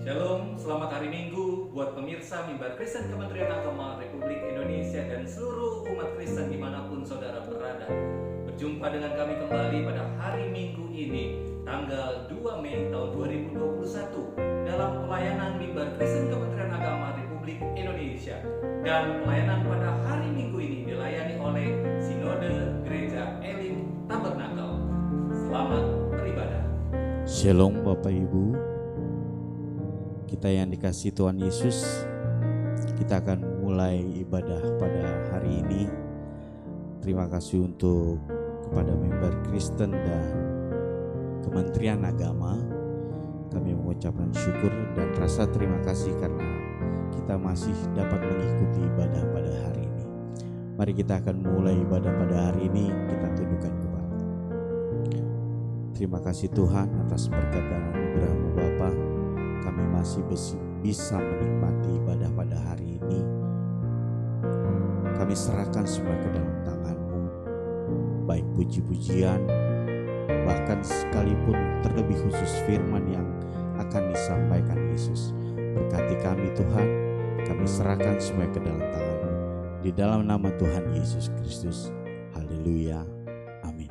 Shalom, selamat hari Minggu buat pemirsa Mimbar Kristen Kementerian Agama Republik Indonesia dan seluruh umat Kristen dimanapun saudara berada. Berjumpa dengan kami kembali pada hari Minggu ini, tanggal 2 Mei tahun 2021 dalam pelayanan Mimbar Kristen Kementerian Agama Republik Indonesia. Dan pelayanan pada hari Minggu ini dilayani oleh Sinode Gereja Elim Tabernakel. Selamat beribadah. Shalom Bapak Ibu, kita yang dikasihi Tuhan Yesus, kita akan mulai ibadah pada hari ini. Terima kasih untuk kepada Mimbar Kristen dan Kementerian Agama. Kami mengucapkan syukur dan rasa terima kasih karena kita masih dapat mengikuti ibadah pada hari ini. Mari kita akan mulai ibadah pada hari ini, kita tundukkan kepala. Terima kasih Tuhan atas berkat dan anugerah-Mu Bapa. Kami masih bisa menikmati ibadah pada hari ini. Kami serahkan semua ke dalam tangan-Mu, baik puji-pujian, bahkan sekalipun terlebih khusus firman yang akan disampaikan Yesus. Berkati kami Tuhan, kami serahkan semua ke dalam tangan-Mu. Di dalam nama Tuhan Yesus Kristus, haleluya, amin.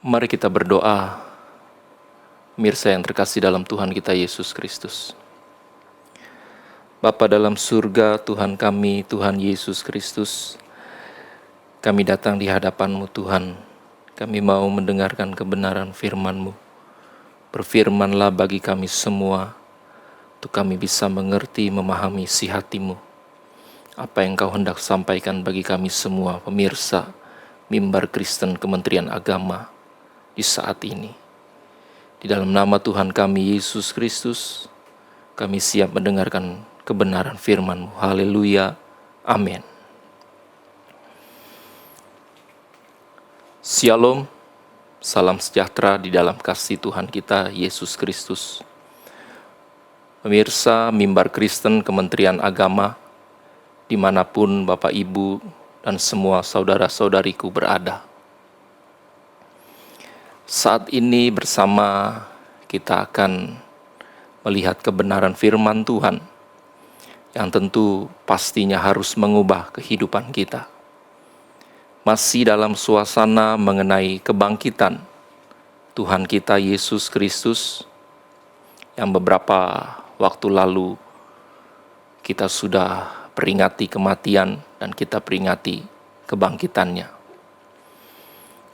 Mari kita berdoa, pemirsa yang terkasih dalam Tuhan kita Yesus Kristus. Bapa dalam surga, Tuhan kami, Tuhan Yesus Kristus, kami datang di hadapan-Mu Tuhan. Kami mau mendengarkan kebenaran firman-Mu. Berfirmanlah bagi kami semua, untuk kami bisa mengerti, memahami isi hati-Mu. Apa yang Kau hendak sampaikan bagi kami semua, pemirsa Mimbar Kristen Kementerian Agama di saat ini. Di dalam nama Tuhan kami Yesus Kristus, kami siap mendengarkan kebenaran firman-Mu. Haleluya. Amin. Shalom, salam sejahtera di dalam kasih Tuhan kita Yesus Kristus. Pemirsa Mimbar Kristen Kementerian Agama, dimanapun Bapak Ibu dan semua saudara-saudariku berada. Saat ini bersama kita akan melihat kebenaran firman Tuhan yang tentu pastinya harus mengubah kehidupan kita. Masih dalam suasana mengenai kebangkitan Tuhan kita Yesus Kristus yang beberapa waktu lalu kita sudah peringati kematian dan kita peringati kebangkitannya.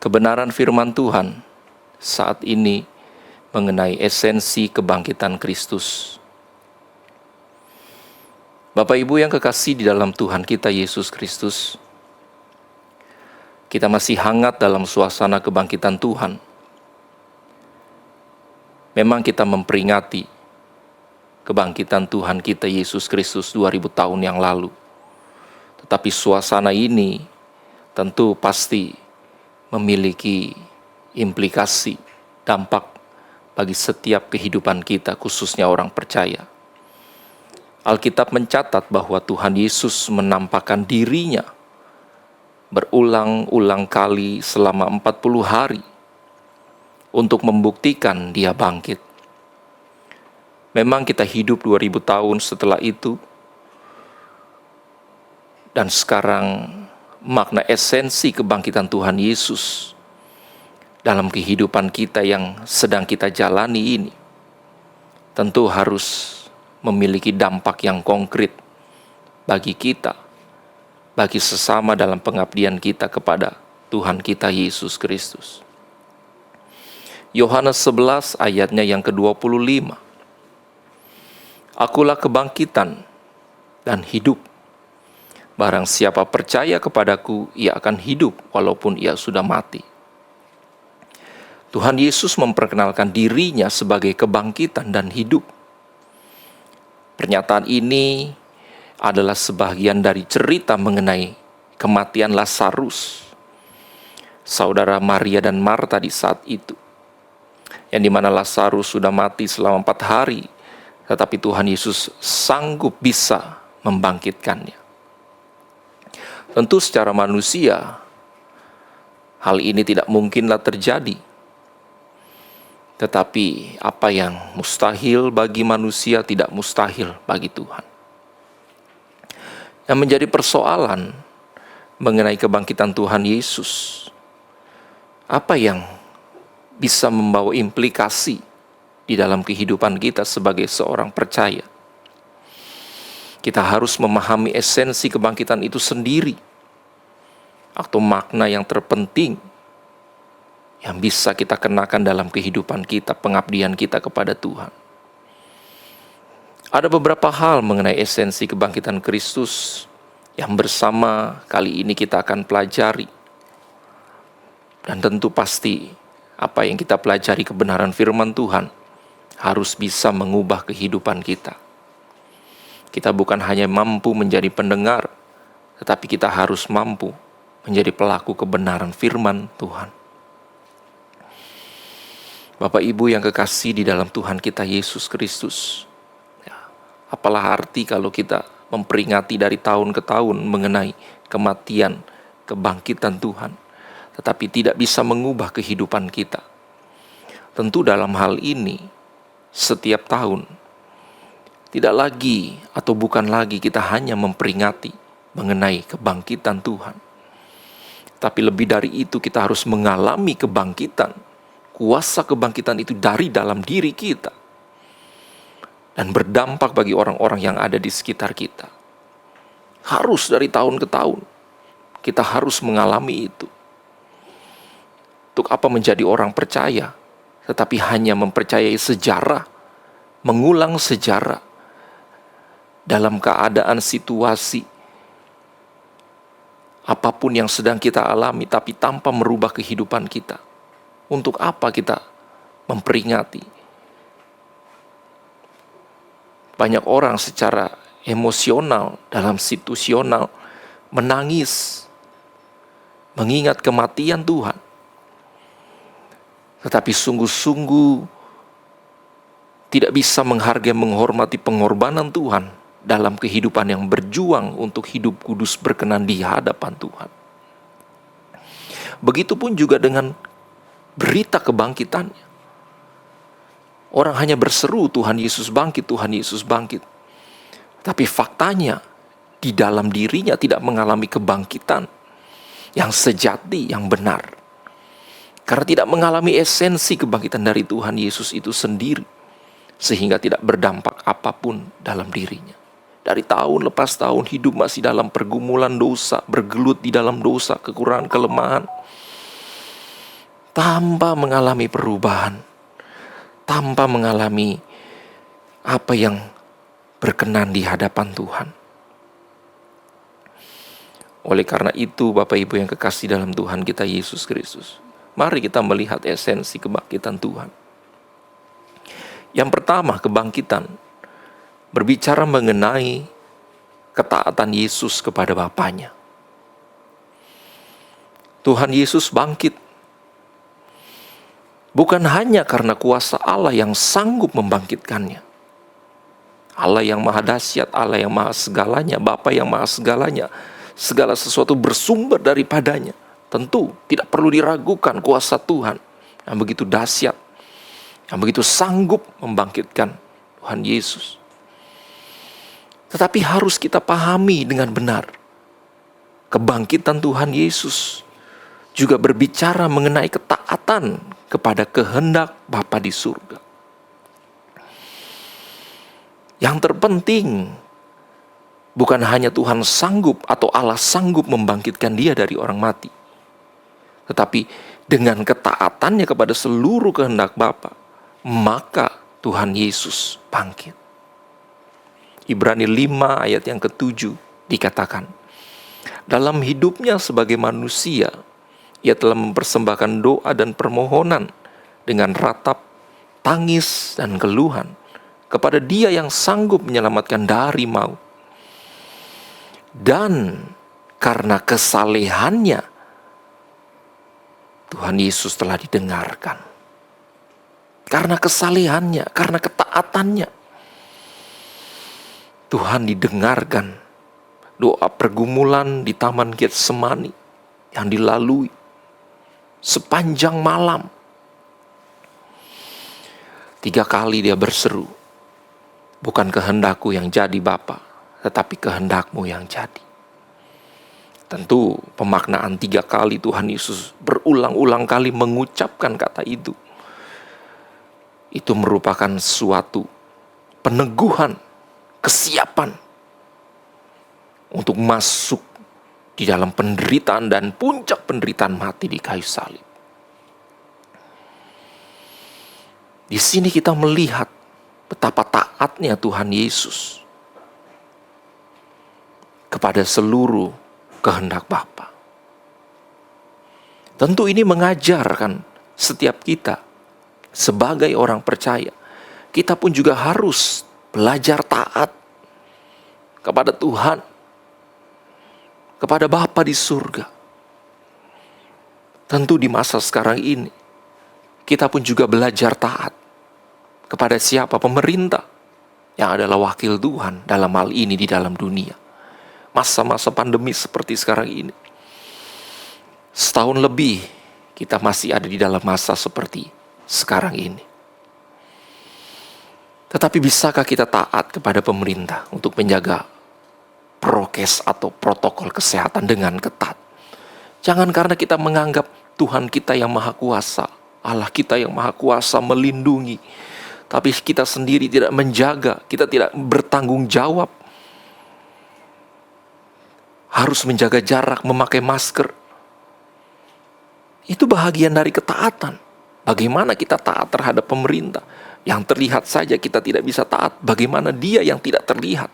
Kebenaran firman Tuhan saat ini mengenai esensi kebangkitan Kristus. Bapak Ibu yang kekasih di dalam Tuhan kita Yesus Kristus, kita masih hangat dalam suasana kebangkitan Tuhan. Memang kita memperingati kebangkitan Tuhan kita Yesus Kristus 2000 tahun yang lalu. Tetapi suasana ini tentu pasti memiliki implikasi, dampak bagi setiap kehidupan kita, khususnya orang percaya. Alkitab mencatat bahwa Tuhan Yesus menampakkan dirinya berulang-ulang kali selama 40 hari untuk membuktikan Dia bangkit. Memang kita hidup 2000 tahun setelah itu, dan sekarang makna esensi kebangkitan Tuhan Yesus dalam kehidupan kita yang sedang kita jalani ini tentu harus memiliki dampak yang konkret bagi kita, bagi sesama dalam pengabdian kita kepada Tuhan kita Yesus Kristus. Yohanes 11 ayatnya yang ke-25. Akulah kebangkitan dan hidup. Barang siapa percaya kepadaku, ia akan hidup walaupun ia sudah mati. Tuhan Yesus memperkenalkan dirinya sebagai kebangkitan dan hidup. Pernyataan ini adalah sebagian dari cerita mengenai kematian Lazarus, saudara Maria dan Marta di saat itu, yang dimana Lazarus sudah mati selama 4 hari, tetapi Tuhan Yesus sanggup bisa membangkitkannya. Tentu secara manusia, hal ini tidak mungkinlah terjadi. Tetapi apa yang mustahil bagi manusia tidak mustahil bagi Tuhan. Yang menjadi persoalan mengenai kebangkitan Tuhan Yesus, apa yang bisa membawa implikasi di dalam kehidupan kita sebagai seorang percaya? Kita harus memahami esensi kebangkitan itu sendiri, atau makna yang terpenting yang bisa kita kenakan dalam kehidupan kita, pengabdian kita kepada Tuhan. Ada beberapa hal mengenai esensi kebangkitan Kristus yang bersama kali ini kita akan pelajari. Dan tentu pasti apa yang kita pelajari kebenaran firman Tuhan harus bisa mengubah kehidupan kita. Kita bukan hanya mampu menjadi pendengar, tetapi kita harus mampu menjadi pelaku kebenaran firman Tuhan. Bapak Ibu yang kekasih di dalam Tuhan kita Yesus Kristus, apalah arti kalau kita memperingati dari tahun ke tahun mengenai kematian, kebangkitan Tuhan, tetapi tidak bisa mengubah kehidupan kita. Tentu dalam hal ini, setiap tahun, tidak lagi atau bukan lagi kita hanya memperingati mengenai kebangkitan Tuhan. Tapi lebih dari itu, kita harus mengalami kebangkitan. Kuasa kebangkitan itu dari dalam diri kita. Dan berdampak bagi orang-orang yang ada di sekitar kita. Harus dari tahun ke tahun. Kita harus mengalami itu. Untuk apa menjadi orang percaya, tetapi hanya mempercayai sejarah, mengulang sejarah dalam keadaan situasi apapun yang sedang kita alami, tapi tanpa merubah kehidupan kita. Untuk apa kita memperingati? Banyak orang secara emosional, dalam situasional, menangis, mengingat kematian Tuhan. Tetapi sungguh-sungguh tidak bisa menghargai, menghormati pengorbanan Tuhan dalam kehidupan yang berjuang untuk hidup kudus berkenan di hadapan Tuhan. Begitupun juga dengan berita kebangkitannya. Orang hanya berseru, Tuhan Yesus bangkit, Tuhan Yesus bangkit. Tapi faktanya, di dalam dirinya tidak mengalami kebangkitan yang sejati, yang benar. Karena tidak mengalami esensi kebangkitan dari Tuhan Yesus itu sendiri. Sehingga tidak berdampak apapun dalam dirinya. Dari tahun lepas tahun hidup masih dalam pergumulan dosa, bergelut di dalam dosa, kekurangan, kelemahan. Tanpa mengalami perubahan, tanpa mengalami apa yang berkenan di hadapan Tuhan. Oleh karena itu, Bapak Ibu yang kekasih dalam Tuhan kita Yesus Kristus, mari kita melihat esensi kebangkitan Tuhan. Yang pertama, kebangkitan berbicara mengenai ketaatan Yesus kepada Bapanya. Tuhan Yesus bangkit bukan hanya karena kuasa Allah yang sanggup membangkitkannya. Allah yang maha dahsyat, Allah yang maha segalanya, Bapa yang maha segalanya. Segala sesuatu bersumber daripadanya. Tentu tidak perlu diragukan kuasa Tuhan yang begitu dahsyat, yang begitu sanggup membangkitkan Tuhan Yesus. Tetapi harus kita pahami dengan benar. Kebangkitan Tuhan Yesus juga berbicara mengenai ketaatan kepada kehendak Bapa di surga. Yang terpenting bukan hanya Tuhan sanggup atau Allah sanggup membangkitkan dia dari orang mati. Tetapi dengan ketaatannya kepada seluruh kehendak Bapa, maka Tuhan Yesus bangkit. Ibrani 5 ayat yang ke-7 dikatakan, dalam hidupnya sebagai manusia, ia telah mempersembahkan doa dan permohonan dengan ratap, tangis, dan keluhan kepada Dia yang sanggup menyelamatkan dari maut. Dan karena kesalehannya, Tuhan Yesus telah didengarkan. Karena kesalehannya, karena ketaatannya, Tuhan didengarkan. Doa pergumulan di Taman Getsemani yang dilalui sepanjang malam. 3 kali dia berseru, bukan kehendakku yang jadi Bapa, tetapi kehendakmu yang jadi. Tentu pemaknaan 3 kali Tuhan Yesus berulang-ulang kali mengucapkan kata itu. Itu merupakan suatu peneguhan, kesiapan untuk masuk di dalam penderitaan dan puncak penderitaan mati di kayu salib. Di sini kita melihat betapa taatnya Tuhan Yesus kepada seluruh kehendak Bapa. Tentu ini mengajarkan setiap kita sebagai orang percaya. Kita pun juga harus belajar taat kepada Tuhan, kepada Bapa di surga. Tentu di masa sekarang ini, kita pun juga belajar taat kepada siapa? Pemerintah yang adalah wakil Tuhan dalam hal ini di dalam dunia. Masa-masa pandemi seperti sekarang ini, setahun lebih kita masih ada di dalam masa seperti sekarang ini. Tetapi bisakah kita taat kepada pemerintah untuk menjaga prokes atau protokol kesehatan dengan ketat? Jangan karena kita menganggap Tuhan kita yang maha kuasa, Allah kita yang maha kuasa melindungi, tapi kita sendiri tidak menjaga, kita tidak bertanggung jawab. Harus menjaga jarak, memakai masker. Itu bahagian dari ketaatan. Bagaimana kita taat terhadap pemerintah? Yang terlihat saja kita tidak bisa taat. Bagaimana dia yang tidak terlihat?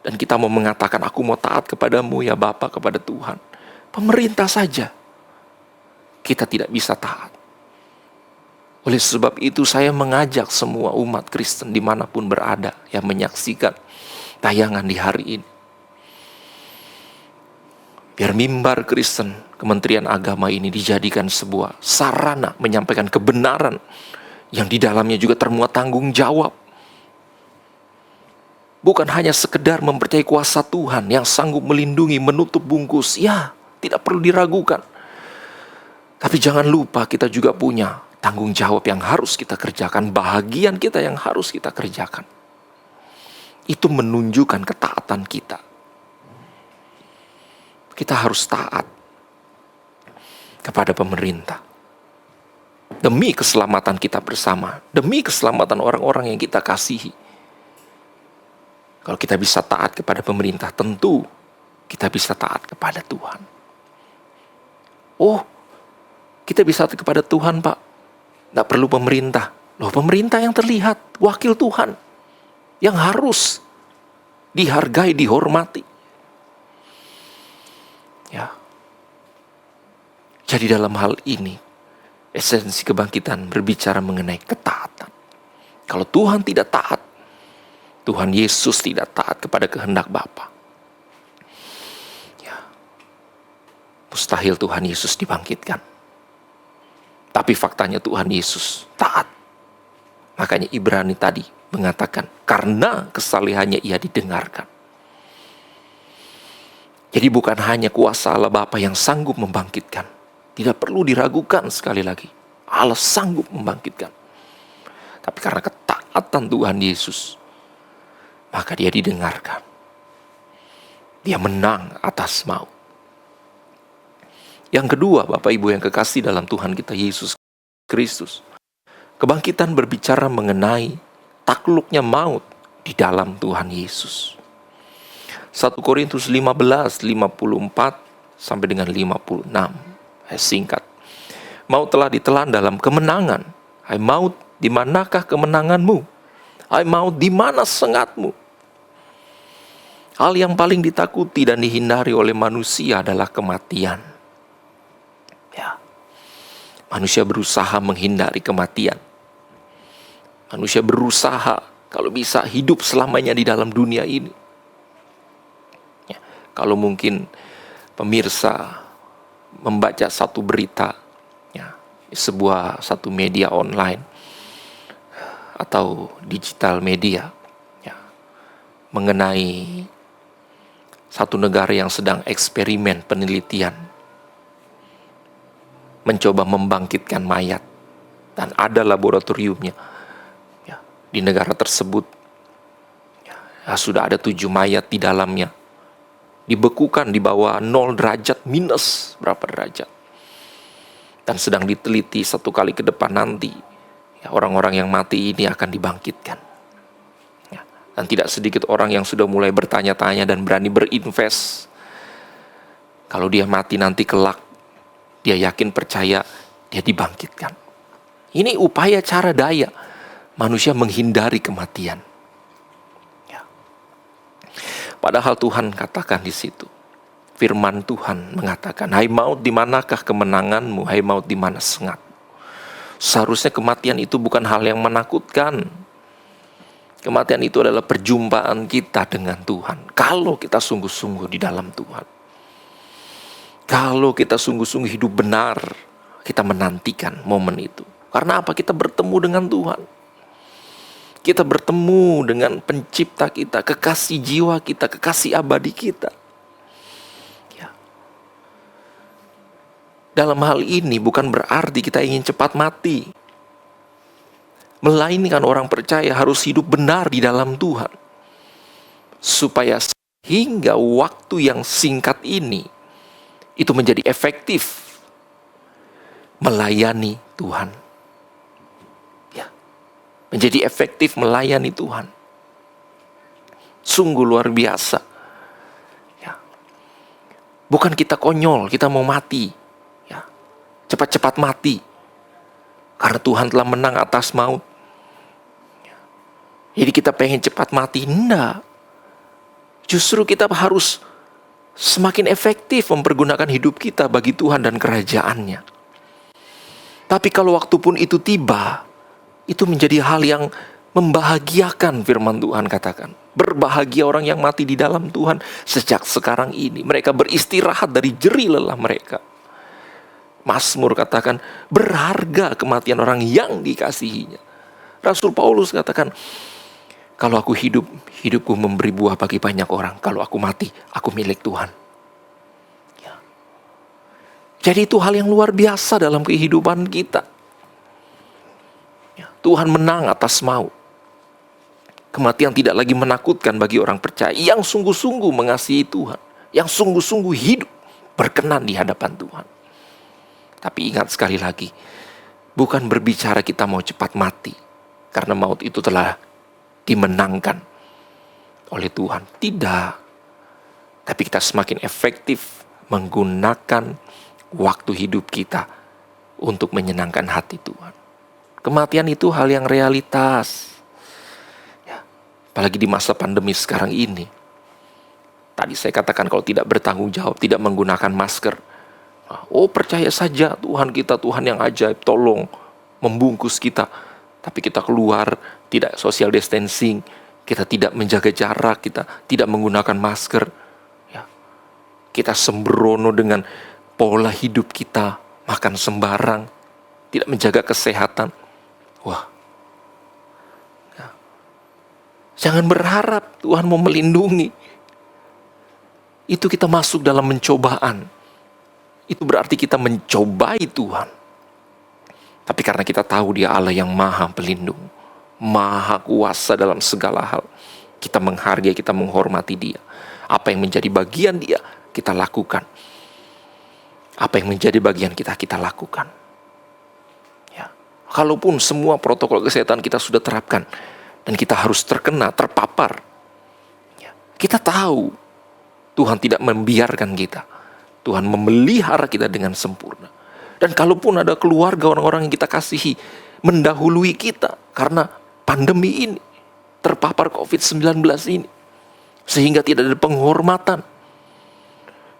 Dan kita mau mengatakan, aku mau taat kepadamu ya Bapa, kepada Tuhan. Pemerintah saja kita tidak bisa taat. Oleh sebab itu saya mengajak semua umat Kristen dimanapun berada yang menyaksikan tayangan di hari ini. Biar mimbar Kristen, Kementerian Agama ini dijadikan sebuah sarana menyampaikan kebenaran yang di dalamnya juga termuat tanggung jawab. Bukan hanya sekedar mempercayai kuasa Tuhan yang sanggup melindungi, menutup bungkus. Ya, tidak perlu diragukan. Tapi jangan lupa kita juga punya tanggung jawab yang harus kita kerjakan. Bahagian kita yang harus kita kerjakan. Itu menunjukkan ketaatan kita. Kita harus taat kepada pemerintah. Demi keselamatan kita bersama. Demi keselamatan orang-orang yang kita kasihi. Kalau kita bisa taat kepada pemerintah, tentu kita bisa taat kepada Tuhan. Oh, kita bisa taat kepada Tuhan, Pak. Tidak perlu pemerintah. Loh, pemerintah yang terlihat, wakil Tuhan. Yang harus dihargai, dihormati. Ya. Jadi dalam hal ini, esensi kebangkitan berbicara mengenai ketaatan. Kalau Tuhan tidak taat, Tuhan Yesus tidak taat kepada kehendak Bapa. Ya. Mustahil Tuhan Yesus dibangkitkan. Tapi faktanya Tuhan Yesus taat. Makanya Ibrani tadi mengatakan, karena kesalehannya ia didengarkan. Jadi bukan hanya kuasa Allah Bapa yang sanggup membangkitkan. Tidak perlu diragukan sekali lagi. Allah sanggup membangkitkan. Tapi karena ketaatan Tuhan Yesus, maka dia didengarkan. Dia menang atas maut. Yang kedua, Bapak Ibu yang kekasih dalam Tuhan kita Yesus Kristus, kebangkitan berbicara mengenai takluknya maut di dalam Tuhan Yesus. 1 Korintus 15, 54 sampai dengan 56. Singkat. Maut telah ditelan dalam kemenangan. Hai maut, di manakah kemenanganmu? Hai maut, di mana sengatmu? Hal yang paling ditakuti dan dihindari oleh manusia adalah kematian. Ya. Manusia berusaha menghindari kematian. Manusia berusaha kalau bisa hidup selamanya di dalam dunia ini. Kalau mungkin pemirsa membaca satu berita, ya, satu media online atau digital media, ya, mengenai satu negara yang sedang eksperimen penelitian, mencoba membangkitkan mayat, dan ada laboratoriumnya, ya, di negara tersebut, ya, sudah ada 7 mayat di dalamnya. Dibekukan di bawah 0 derajat minus berapa derajat. Dan sedang diteliti 1 kali ke depan nanti, ya, orang-orang yang mati ini akan dibangkitkan. Ya, dan tidak sedikit orang yang sudah mulai bertanya-tanya dan berani berinvest. Kalau dia mati nanti kelak, dia yakin percaya dia dibangkitkan. Ini upaya cara daya manusia menghindari kematian. Padahal Tuhan katakan di situ, firman Tuhan mengatakan, hai maut, di manakah kemenanganmu? Hai maut, di mana sengat? Seharusnya kematian itu bukan hal yang menakutkan. Kematian itu adalah perjumpaan kita dengan Tuhan. Kalau kita sungguh-sungguh di dalam Tuhan. Kalau kita sungguh-sungguh hidup benar, kita menantikan momen itu. Karena apa? Kita bertemu dengan Tuhan. Kita bertemu dengan pencipta kita, kekasih jiwa kita, kekasih abadi kita. Ya. Dalam hal ini bukan berarti kita ingin cepat mati. Melainkan orang percaya harus hidup benar di dalam Tuhan. Supaya hingga waktu yang singkat ini, itu menjadi efektif melayani Tuhan. Ya, menjadi efektif melayani Tuhan. Sungguh luar biasa. Ya. Bukan kita konyol, kita mau mati. Ya. Cepat-cepat mati. Karena Tuhan telah menang atas maut. Ya. Jadi kita pengen cepat mati. Enggak. Justru kita harus semakin efektif mempergunakan hidup kita bagi Tuhan dan kerajaannya. Tapi kalau waktu pun itu tiba, itu menjadi hal yang membahagiakan, firman Tuhan katakan. Berbahagia orang yang mati di dalam Tuhan sejak sekarang ini. Mereka beristirahat dari jerih lelah mereka. Mazmur katakan, berharga kematian orang yang dikasihinya. Rasul Paulus katakan, kalau aku hidup, hidupku memberi buah bagi banyak orang. Kalau aku mati, aku milik Tuhan. Ya. Jadi itu hal yang luar biasa dalam kehidupan kita. Ya. Tuhan menang atas maut. Kematian tidak lagi menakutkan bagi orang percaya yang sungguh-sungguh mengasihi Tuhan. Yang sungguh-sungguh hidup berkenan di hadapan Tuhan. Tapi ingat sekali lagi, bukan berbicara kita mau cepat mati. Karena maut itu telah dimenangkan oleh Tuhan. Tidak. Tapi kita semakin efektif menggunakan waktu hidup kita untuk menyenangkan hati Tuhan. Kematian itu hal yang realitas. Ya. Apalagi di masa pandemi sekarang ini. Tadi saya katakan kalau tidak bertanggung jawab, tidak menggunakan masker. Oh, percaya saja Tuhan kita, Tuhan yang ajaib, tolong membungkus kita. Tapi kita keluar, tidak social distancing, kita tidak menjaga jarak, kita tidak menggunakan masker. Ya. Kita sembrono dengan pola hidup kita, makan sembarang, tidak menjaga kesehatan. Wah. Ya. Jangan berharap Tuhan mau melindungi. Itu kita masuk dalam mencobaan. Itu berarti kita mencobai Tuhan. Tapi karena kita tahu Dia Allah yang maha pelindung, maha kuasa dalam segala hal, kita menghargai, kita menghormati Dia. Apa yang menjadi bagian Dia, kita lakukan. Apa yang menjadi bagian kita, kita lakukan. Ya. Kalaupun semua protokol kesehatan kita sudah terapkan, dan kita harus terpapar. Ya. Kita tahu, Tuhan tidak membiarkan kita. Tuhan memelihara kita dengan sempurna. Dan kalaupun ada keluarga orang-orang yang kita kasihi mendahului kita karena pandemi ini, terpapar COVID-19 ini, sehingga tidak ada penghormatan.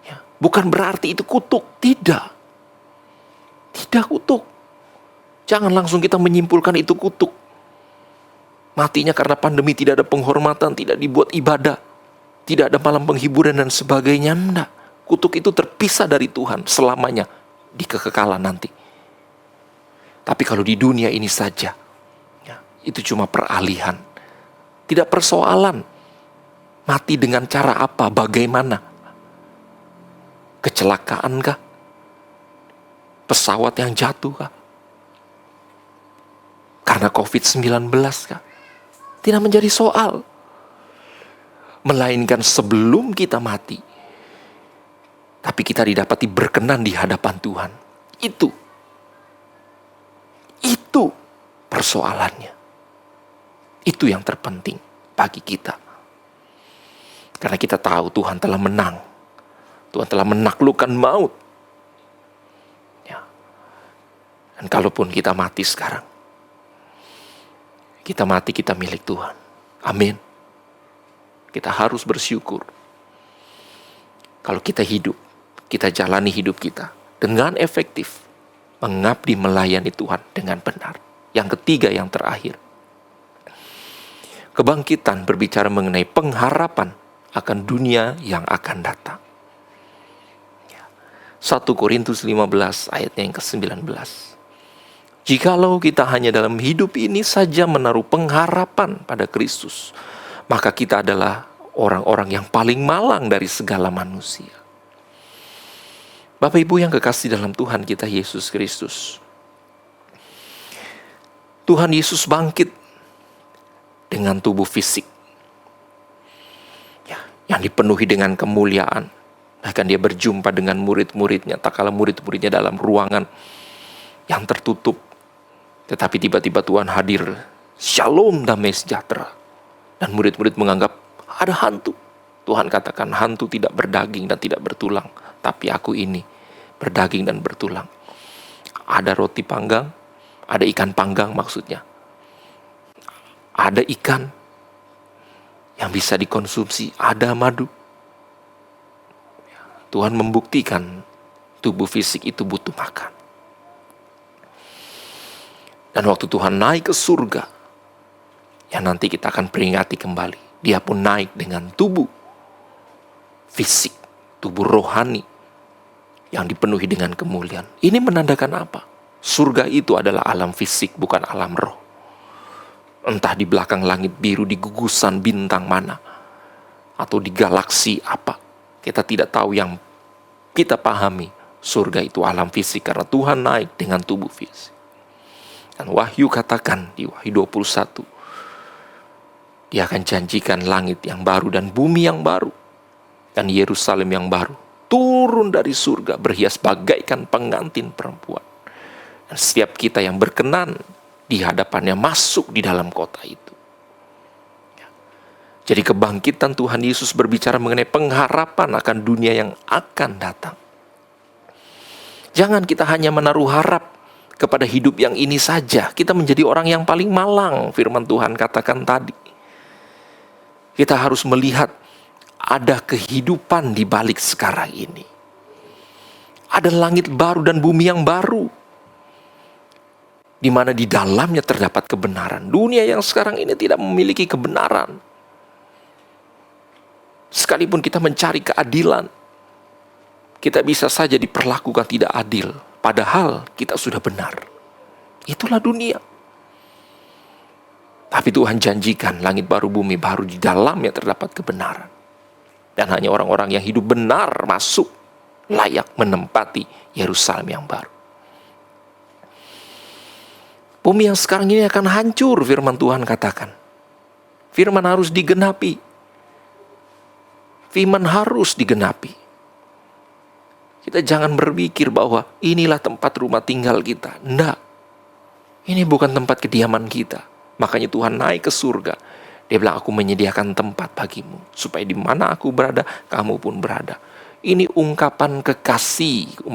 Ya, bukan berarti itu kutuk, tidak. Tidak kutuk. Jangan langsung kita menyimpulkan itu kutuk. Matinya karena pandemi, tidak ada penghormatan, tidak dibuat ibadah, tidak ada malam penghiburan dan sebagainya. Enggak. Kutuk itu terpisah dari Tuhan selamanya. Di kekekalan nanti. Tapi kalau di dunia ini saja, ya, itu cuma peralihan. Tidak persoalan mati dengan cara apa, bagaimana. Kecelakaan kah? Pesawat yang jatuh kah? Karena COVID-19 kah? Tidak menjadi soal. Melainkan sebelum kita mati, tapi kita didapati berkenan di hadapan Tuhan. Itu persoalannya. Itu yang terpenting bagi kita. Karena kita tahu Tuhan telah menang. Tuhan telah menaklukkan maut. Ya. Dan kalaupun kita mati sekarang, kita mati, kita milik Tuhan. Amin. Kita harus bersyukur. Kalau kita hidup, kita jalani hidup kita dengan efektif, mengabdi melayani Tuhan dengan benar. Yang ketiga, yang terakhir, kebangkitan berbicara mengenai pengharapan akan dunia yang akan datang. 1 Korintus 15 ayatnya yang ke-19. Jikalau kita hanya dalam hidup ini saja menaruh pengharapan pada Kristus, maka kita adalah orang-orang yang paling malang dari segala manusia. Bapak Ibu yang kekasih dalam Tuhan kita Yesus Kristus, Tuhan Yesus bangkit dengan tubuh fisik, ya, yang dipenuhi dengan kemuliaan, Bahkan dia berjumpa dengan murid-muridnya, tak kala murid-muridnya dalam ruangan yang tertutup. Tetapi tiba-tiba Tuhan hadir, shalom, damai sejahtera. Dan murid-murid menganggap ada hantu. Tuhan katakan hantu tidak berdaging dan tidak bertulang, tapi aku ini berdaging dan bertulang. Ada roti panggang, ada ikan panggang maksudnya. Ada ikan yang bisa dikonsumsi, ada madu. Tuhan membuktikan tubuh fisik itu butuh makan. Dan waktu Tuhan naik ke surga, yang nanti kita akan peringati kembali, dia pun naik dengan tubuh fisik, tubuh rohani yang dipenuhi dengan kemuliaan. Ini menandakan apa? Surga itu adalah alam fisik, bukan alam roh. Entah di belakang langit biru, di gugusan bintang mana, atau di galaksi apa, kita tidak tahu. Yang kita pahami, surga itu alam fisik karena Tuhan naik dengan tubuh fisik. Dan Wahyu katakan di Wahyu 21, dia akan janjikan langit yang baru dan bumi yang baru, dan Yerusalem yang baru turun dari surga berhias bagaikan pengantin perempuan. Dan setiap kita yang berkenan di hadapannya masuk di dalam kota itu. Jadi kebangkitan Tuhan Yesus berbicara mengenai pengharapan akan dunia yang akan datang. Jangan kita hanya menaruh harap kepada hidup yang ini saja. Kita menjadi orang yang paling malang, firman Tuhan katakan tadi. Kita harus melihat ada kehidupan di balik sekarang ini. Ada langit baru dan bumi yang baru, di mana di dalamnya terdapat kebenaran. Dunia yang sekarang ini tidak memiliki kebenaran. Sekalipun kita mencari keadilan, kita bisa saja diperlakukan tidak adil, padahal kita sudah benar. Itulah dunia. Tapi Tuhan janjikan langit baru, bumi baru, di dalamnya terdapat kebenaran. Dan hanya orang-orang yang hidup benar masuk, layak menempati Yerusalem yang baru. Bumi yang sekarang ini akan hancur, firman Tuhan katakan. Firman harus digenapi. Firman harus digenapi. Kita jangan berpikir bahwa inilah tempat rumah tinggal kita. Enggak. Ini bukan tempat kediaman kita. Makanya Tuhan naik ke surga. Dia bilang, aku menyediakan tempat bagimu, supaya di mana aku berada, kamu pun berada. Ini ungkapan kekasih,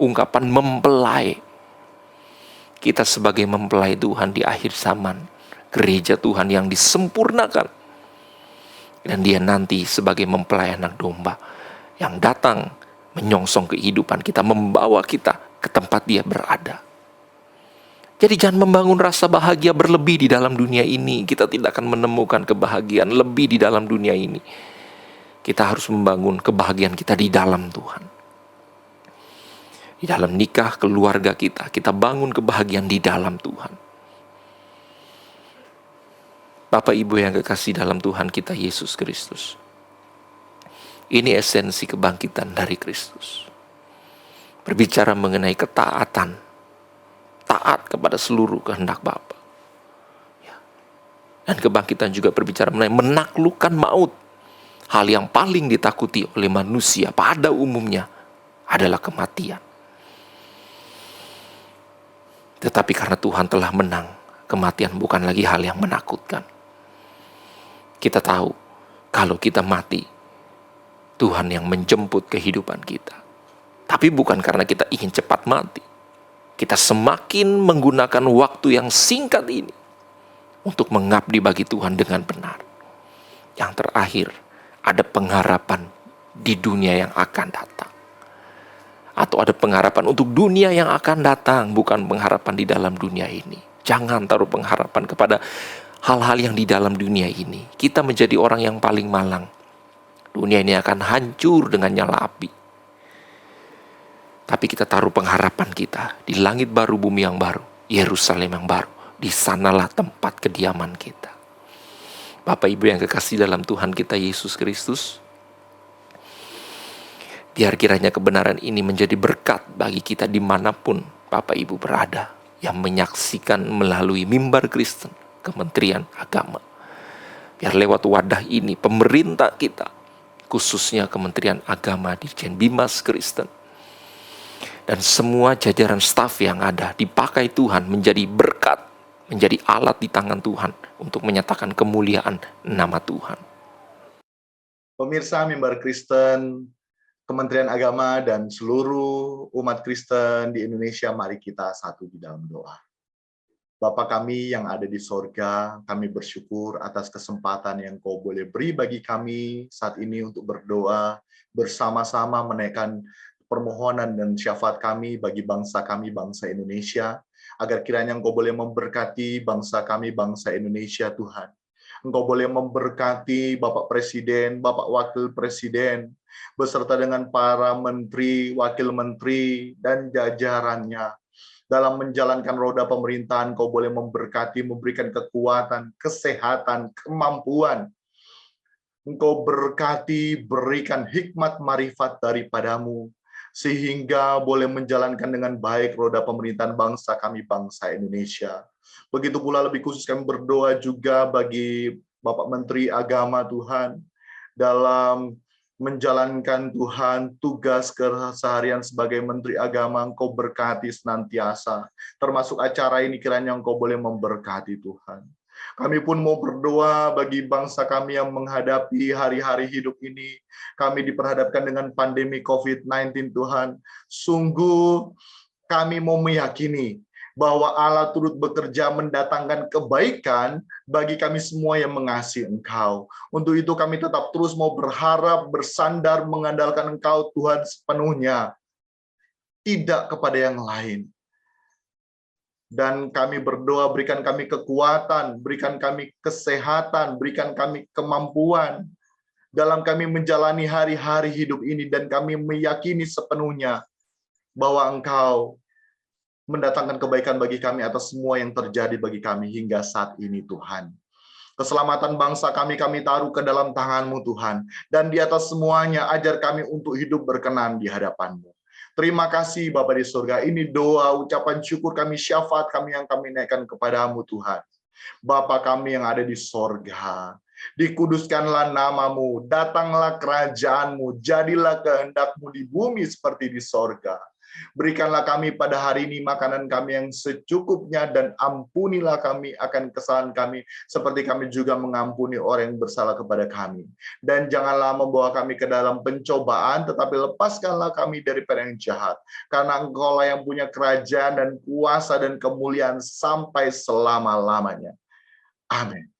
ungkapan mempelai. Kita sebagai mempelai Tuhan di akhir zaman, gereja Tuhan yang disempurnakan. Dan dia nanti sebagai mempelai anak domba yang datang menyongsong kehidupan kita, membawa kita ke tempat dia berada. Jadi jangan membangun rasa bahagia berlebih di dalam dunia ini. Kita tidak akan menemukan kebahagiaan lebih di dalam dunia ini. Kita harus membangun kebahagiaan kita di dalam Tuhan. Di dalam nikah, keluarga kita bangun kebahagiaan di dalam Tuhan. Bapak Ibu yang kekasih dalam Tuhan kita Yesus Kristus. Ini esensi kebangkitan dari Kristus. Berbicara mengenai ketaatan. Taat kepada seluruh kehendak Bapa. Dan kebangkitan juga berbicara mengenai menaklukkan maut. Hal yang paling ditakuti oleh manusia pada umumnya adalah kematian. Tetapi karena Tuhan telah menang, kematian bukan lagi hal yang menakutkan. Kita tahu, kalau kita mati, Tuhan yang menjemput kehidupan kita. Tapi bukan karena kita ingin cepat mati. Kita semakin menggunakan waktu yang singkat ini untuk mengabdi bagi Tuhan dengan benar. Yang terakhir, ada pengharapan di dunia yang akan datang. Atau ada pengharapan untuk dunia yang akan datang, bukan pengharapan di dalam dunia ini. Jangan taruh pengharapan kepada hal-hal yang di dalam dunia ini. Kita menjadi orang yang paling malang. Dunia ini akan hancur dengan nyala api. Tapi kita taruh pengharapan kita di langit baru, bumi yang baru, Yerusalem yang baru. Di sanalah tempat kediaman kita. Bapak Ibu yang kekasih dalam Tuhan kita Yesus Kristus, biar kiranya kebenaran ini menjadi berkat bagi kita dimanapun Bapak Ibu berada, yang menyaksikan melalui mimbar Kristen, Kementerian Agama. Biar lewat wadah ini pemerintah kita, khususnya Kementerian Agama Ditjen Bimas Kristen, dan semua jajaran staf yang ada dipakai Tuhan menjadi berkat, menjadi alat di tangan Tuhan untuk menyatakan kemuliaan nama Tuhan. Pemirsa mimbar Kristen, Kementerian Agama, dan seluruh umat Kristen di Indonesia, mari kita satu di dalam doa. Bapa kami yang ada di sorga, kami bersyukur atas kesempatan yang Kau boleh beri bagi kami saat ini untuk berdoa, bersama-sama menaikkan permohonan dan syafaat kami bagi bangsa kami, bangsa Indonesia, agar kiranya Engkau boleh memberkati bangsa kami, bangsa Indonesia, Tuhan. Engkau boleh memberkati Bapak Presiden, Bapak Wakil Presiden, beserta dengan para menteri, wakil menteri, dan jajarannya. Dalam menjalankan roda pemerintahan, Kau boleh memberkati, memberikan kekuatan, kesehatan, kemampuan. Engkau berkati, berikan hikmat marifat daripadamu, sehingga boleh menjalankan dengan baik roda pemerintahan bangsa kami, bangsa Indonesia. Begitu pula lebih khusus kami berdoa juga bagi Bapak Menteri Agama, Tuhan, dalam menjalankan Tuhan tugas keseharian sebagai Menteri Agama. Engkau berkati senantiasa, termasuk acara ini kiranya Engkau boleh memberkati, Tuhan. Kami pun mau berdoa bagi bangsa kami yang menghadapi hari-hari hidup ini. Kami diperhadapkan dengan pandemi COVID-19, Tuhan. Sungguh kami mau meyakini bahwa Allah turut bekerja mendatangkan kebaikan bagi kami semua yang mengasihi Engkau. Untuk itu kami tetap terus mau berharap, bersandar, mengandalkan Engkau, Tuhan, sepenuhnya. Tidak kepada yang lain. Dan kami berdoa, berikan kami kekuatan, berikan kami kesehatan, berikan kami kemampuan dalam kami menjalani hari-hari hidup ini, dan kami meyakini sepenuhnya bahwa Engkau mendatangkan kebaikan bagi kami atas semua yang terjadi bagi kami hingga saat ini, Tuhan. Keselamatan bangsa kami taruh ke dalam tangan-Mu, Tuhan. Dan di atas semuanya, ajar kami untuk hidup berkenan di hadapan-Mu. Terima kasih, Bapa di surga. Ini doa, ucapan syukur kami, syafaat kami yang kami naikkan kepadamu, Tuhan. Bapa kami yang ada di sorga, dikuduskanlah nama-Mu, datanglah kerajaan-Mu, jadilah kehendak-Mu di bumi seperti di sorga. Berikanlah kami pada hari ini makanan kami yang secukupnya, dan ampunilah kami akan kesalahan kami, seperti kami juga mengampuni orang yang bersalah kepada kami. Dan janganlah membawa kami ke dalam pencobaan, tetapi lepaskanlah kami daripada yang jahat. Karena Engkau-lah yang punya kerajaan dan kuasa dan kemuliaan sampai selama-lamanya. Amin.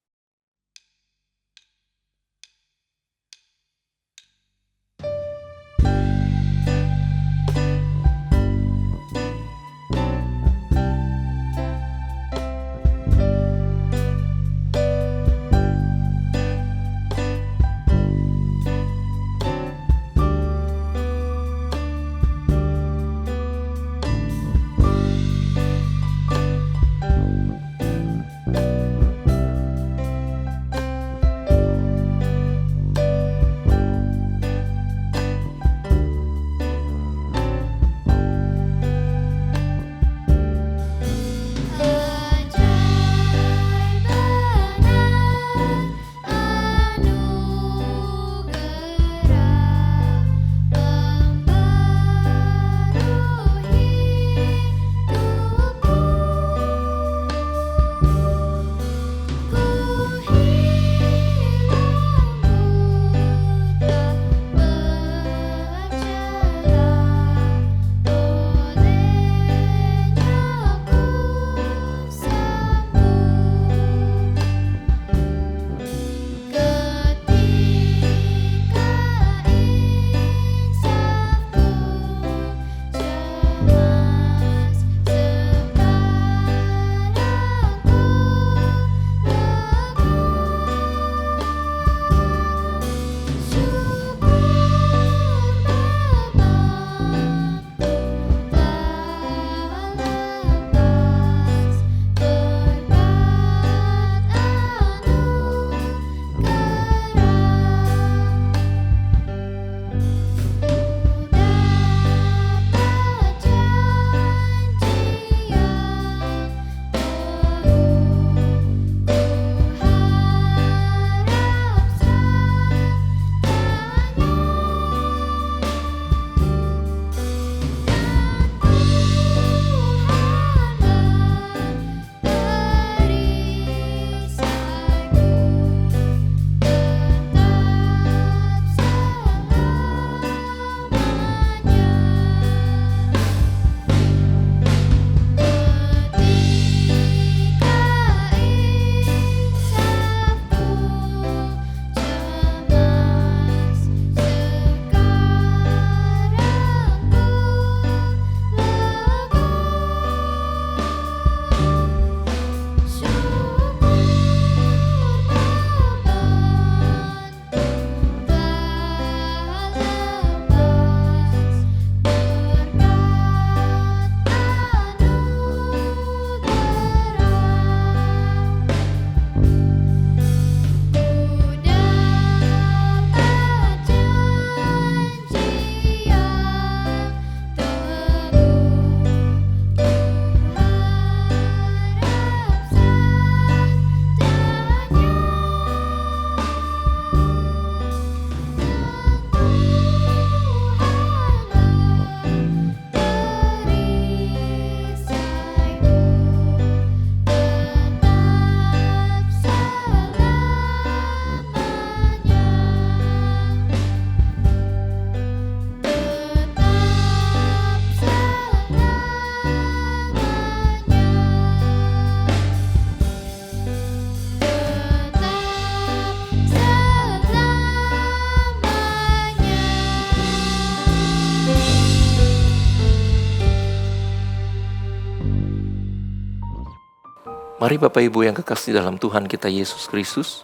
Mari Bapak Ibu yang kekasih dalam Tuhan kita Yesus Kristus,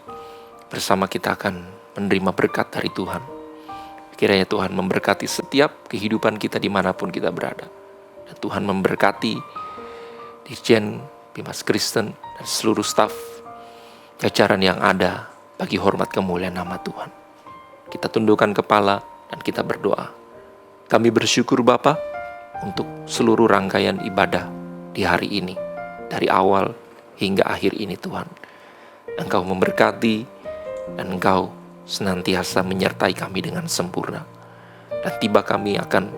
bersama kita akan menerima berkat dari Tuhan. Kiranya Tuhan memberkati setiap kehidupan kita dimanapun kita berada. Dan Tuhan memberkati Dirjen Bimas Kristen dan seluruh staf jajaran yang ada bagi hormat kemuliaan nama Tuhan. Kita tundukkan kepala dan kita berdoa. Kami bersyukur Bapa untuk seluruh rangkaian ibadah di hari ini, dari awal hingga akhir ini Tuhan. Engkau memberkati dan Engkau senantiasa menyertai kami dengan sempurna. Dan tiba kami akan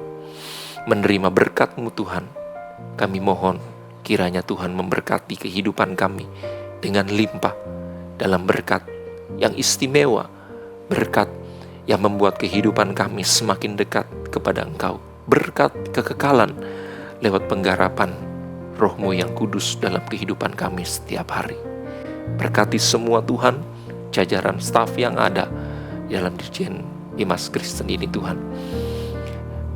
menerima berkat-Mu Tuhan. Kami mohon kiranya Tuhan memberkati kehidupan kami dengan limpah dalam berkat yang istimewa, berkat yang membuat kehidupan kami semakin dekat kepada Engkau, berkat kekekalan lewat penggarapan Roh-Mu yang kudus dalam kehidupan kami setiap hari. Berkati semua Tuhan, jajaran staf yang ada dalam Dirjen Bimas Kristen ini Tuhan.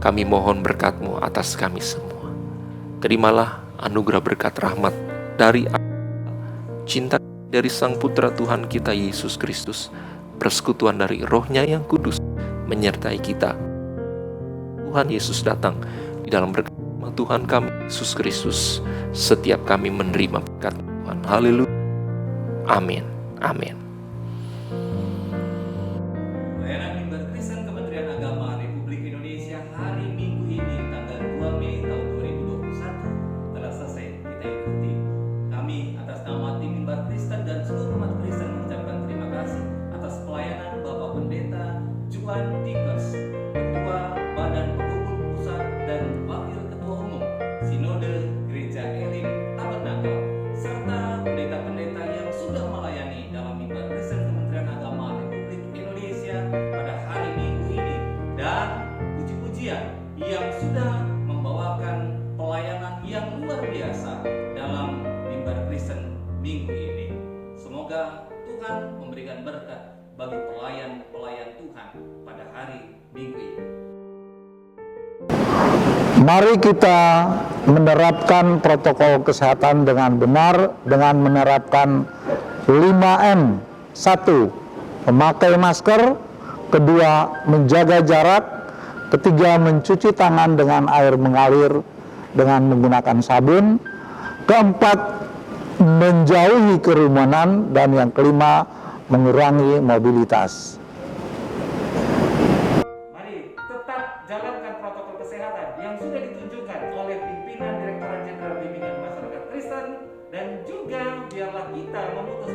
Kami mohon berkat-Mu atas kami semua. Terimalah anugerah berkat rahmat dari cinta dari Sang Putra Tuhan kita Yesus Kristus, persekutuan dari Roh-Nya yang kudus menyertai kita. Tuhan Yesus datang di dalam berkat Tuhan kami Yesus Kristus, setiap kami menerima berkat Tuhan. Haleluya. Amin. Amin. Pelayanan Mimbar Kristen Kementerian Agama Republik Indonesia hari Minggu ini tanggal 2 Mei tahun 2021 telah selesai kita ikuti. Kami atas nama tim Mimbar Kristen dan seluruh umat Kristen mengucapkan terima kasih atas pelayanan Bapak Pendeta Juan Tikers, Ketua Badan Penghubung Pusat dan Wakil Ketua Umum Sinode Gereja Elim Tabernakel, serta pendeta-pendeta yang sudah melayani dalam Mimbar Kristen Kementerian Agama Republik Indonesia pada hari Minggu ini, dan puji-pujian yang sudah membawakan pelayanan yang luar biasa dalam Mimbar Kristen Minggu ini. Semoga Tuhan memberikan berkat bagi pelayan-pelayan Tuhan pada hari Minggu ini. Mari kita menerapkan protokol kesehatan dengan benar dengan menerapkan 5M. 1. Memakai masker. 2. Menjaga jarak. 3. Mencuci tangan dengan air mengalir dengan menggunakan sabun. 4. Menjauhi kerumunan. Dan yang 5. Mengurangi mobilitas. Mari tetap jalankan protokol kesehatan yang sudah ditunjukkan oleh pimpinan Direktorat Jenderal Bimbingan Masyarakat Kristen, dan juga biarlah kita memutus